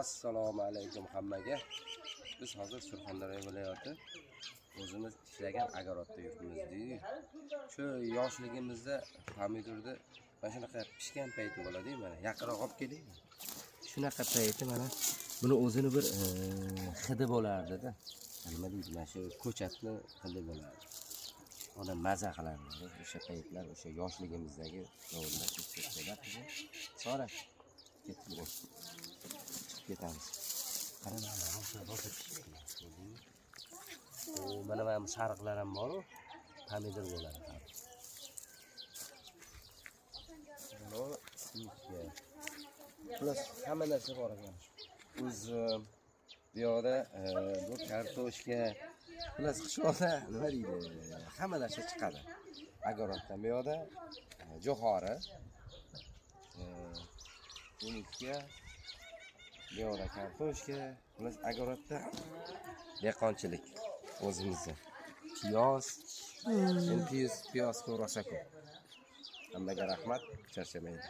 Assalomu alaykum hammaga. Biz hozir Surxondaryo viloyati o'zimiz ishlagan agarotda yuribmiz. Shu yoshligimizda pomidorni mana shunaqa pishgan payti bo'ladi-ku, mana yaqinroq olib keling. Shunaqa payti mana buni o'zini bir hidi bo'lardi-da. Nima deydi? Mana shu ko'chatni hidi bo'lardi. Ona maza qilardi. O'sha paytlar, o'sha yoshligimizdagi davrlar chiqib Sonra ketib ketamiz. Qarang, rosa pishib mana bu sariqlar ham bor-ku, pomidor bo'ladi. Plus hamma narsa bor ekan. Uzum, bu yoqda bu kartoshka, plus qishloqda nima deydi? Hamma narsa chiqadi. Agarotdan bu yoqda jo'xori, tunika, bu yoqda kartoshka, plus agarotda dehqonchilik o'zimizda. Piyoz, piyoz ko'p rosa ko'p. Hammaga rahmat, charchamaydi.